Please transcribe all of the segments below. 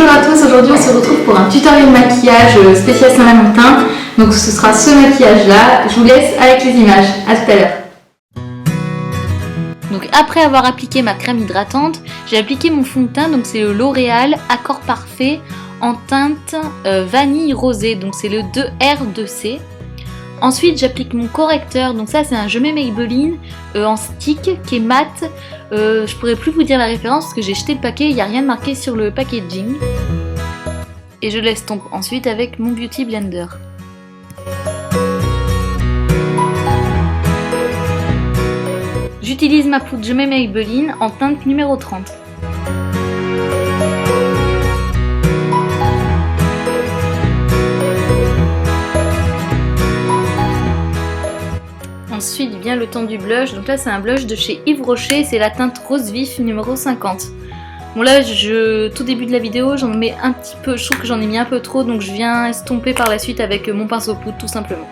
Bonjour à tous, aujourd'hui on se retrouve pour un tutoriel maquillage spécial Saint-Valentin. Donc ce sera ce maquillage là, je vous laisse avec les images, à tout à l'heure. Donc après avoir appliqué ma crème hydratante, j'ai appliqué mon fond de teint, donc c'est le L'Oréal Accord Parfait en teinte vanille rosée, donc c'est le 2R2C. Ensuite j'applique mon correcteur, donc ça c'est un Je mets Maybelline en stick qui est mat. Je pourrais plus vous dire la référence parce que j'ai jeté le paquet, il n'y a rien de marqué sur le packaging. Et je l'estompe ensuite avec mon Beauty Blender. J'utilise ma poudre Je mets Maybelline en teinte numéro 30. Ensuite vient le temps du blush, donc là c'est un blush de chez Yves Rocher, c'est la teinte rose vif numéro 50. Bon là tout début de la vidéo j'en mets un petit peu, je trouve que j'en ai mis un peu trop, donc je viens estomper par la suite avec mon pinceau poudre tout simplement.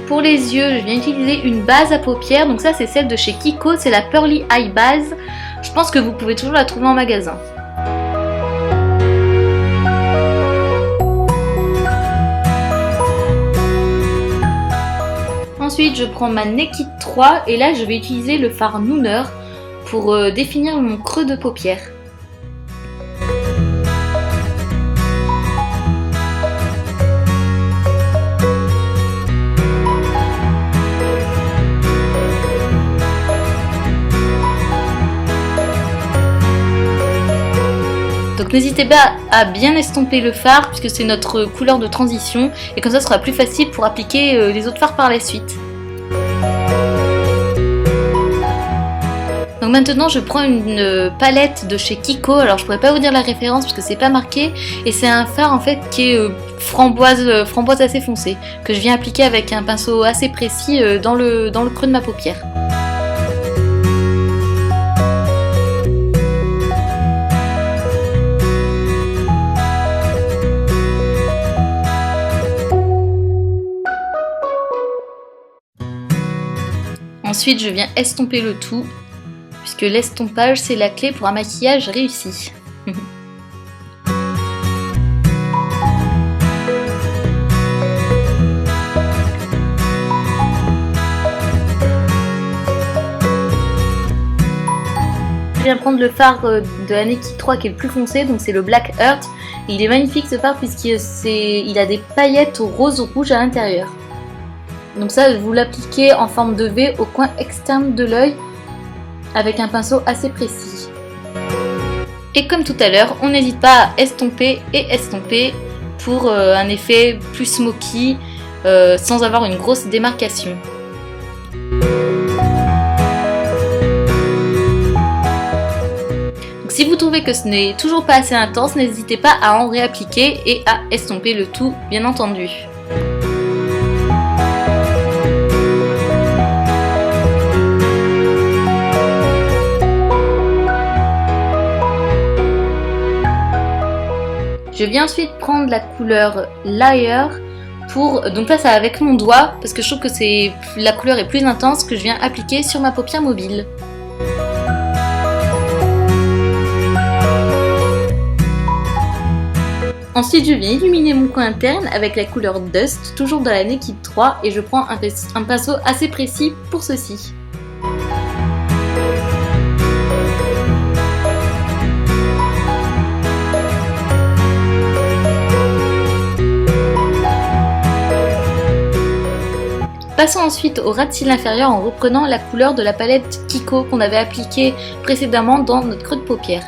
Pour les yeux, je viens utiliser une base à paupières, donc ça c'est celle de chez Kiko, c'est la Pearly Eye Base. Je pense que vous pouvez toujours la trouver en magasin. Ensuite je prends ma Naked 3 et là je vais utiliser le fard Nooner pour définir mon creux de paupière. Donc n'hésitez pas à bien estomper le fard puisque c'est notre couleur de transition et comme ça ce sera plus facile pour appliquer les autres fards par la suite. Donc maintenant je prends une palette de chez Kiko, alors je pourrais pas vous dire la référence parce que c'est pas marqué et c'est un fard en fait qui est framboise assez foncé que je viens appliquer avec un pinceau assez précis dans le creux de ma paupière. Ensuite, je viens estomper le tout, puisque l'estompage, c'est la clé pour un maquillage réussi. Je viens prendre le fard de la Naked 3 qui est le plus foncé, donc c'est le Black Earth. Et il est magnifique ce fard puisqu'il a des paillettes rose-rouge à l'intérieur. Donc ça, vous l'appliquez en forme de V au coin externe de l'œil avec un pinceau assez précis. Et comme tout à l'heure, on n'hésite pas à estomper et estomper pour un effet plus smoky sans avoir une grosse démarcation. Donc si vous trouvez que ce n'est toujours pas assez intense, n'hésitez pas à en réappliquer et à estomper le tout, bien entendu. Je viens ensuite prendre la couleur Liar pour, donc là c'est avec mon doigt parce que je trouve que la couleur est plus intense que je viens appliquer sur ma paupière mobile. Ensuite je viens illuminer mon coin interne avec la couleur Dust, toujours dans la Naked 3 et je prends un pinceau assez précis pour ceci. Passons ensuite au ras de cils inférieur en reprenant la couleur de la palette Kiko qu'on avait appliquée précédemment dans notre creux de paupière.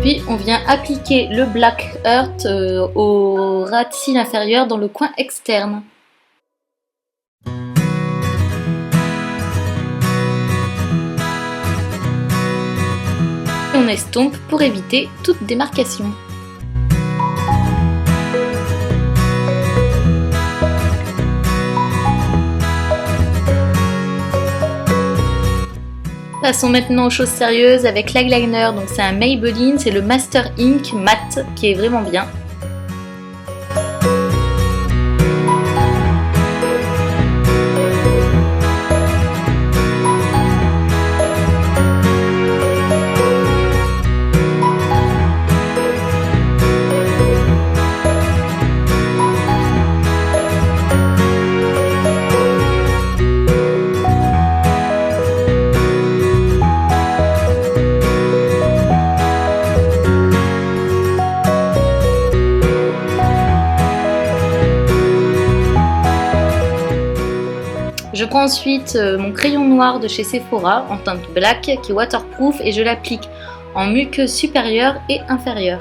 Puis on vient appliquer le Black Earth au ras de cils inférieur dans le coin externe. On estompe pour éviter toute démarcation. Passons maintenant aux choses sérieuses avec l'eyeliner. Donc c'est un Maybelline, c'est le Master Ink Matte qui est vraiment bien. Je prends ensuite mon crayon noir de chez Sephora en teinte black qui est waterproof et je l'applique en muqueuse supérieure et inférieure.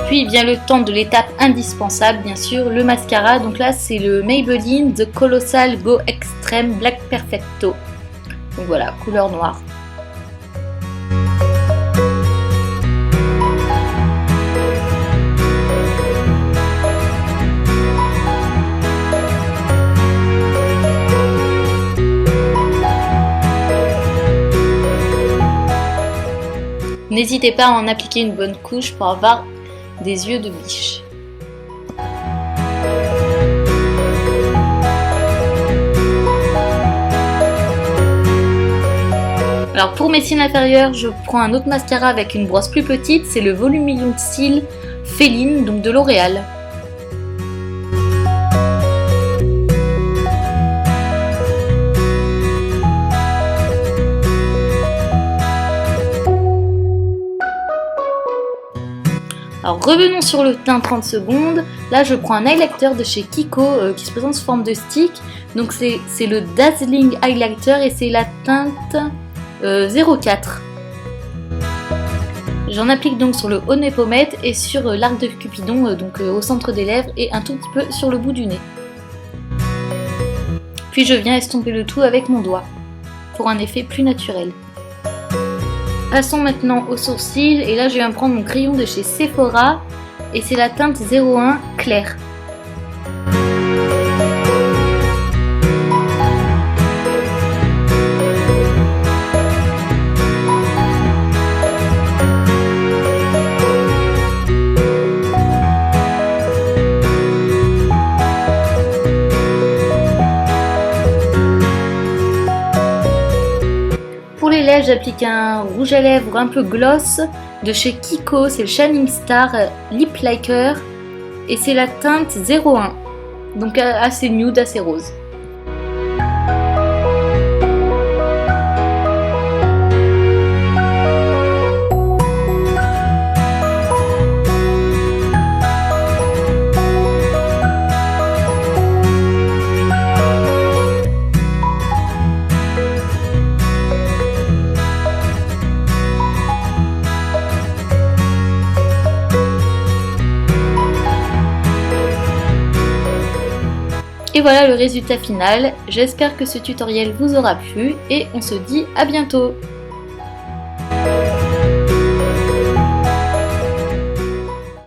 Puis vient le temps de l'étape indispensable, bien sûr, le mascara. Donc là c'est le Maybelline The Colossal Go Extreme Black Perfecto. Donc voilà, couleur noire. N'hésitez pas à en appliquer une bonne couche pour avoir des yeux de biche. Alors pour mes cils inférieurs, je prends un autre mascara avec une brosse plus petite, c'est le Voluminous Cils Féline, donc de L'Oréal. Alors revenons sur le teint 30 secondes. Là je prends un highlighter de chez Kiko qui se présente sous forme de stick. Donc c'est le Dazzling Highlighter et c'est la teinte 04. J'en applique donc sur le haut de mes pommettes et sur l'arc de Cupidon, donc au centre des lèvres et un tout petit peu sur le bout du nez. Puis je viens estomper le tout avec mon doigt pour un effet plus naturel. Passons maintenant aux sourcils et là je viens prendre mon crayon de chez Sephora et c'est la teinte 01 claire. Pour les lèvres, j'applique un rouge à lèvres un peu gloss de chez Kiko, c'est le Shining Star Lip Liker et c'est la teinte 01, donc assez nude, assez rose. Et voilà le résultat final, j'espère que ce tutoriel vous aura plu et on se dit à bientôt.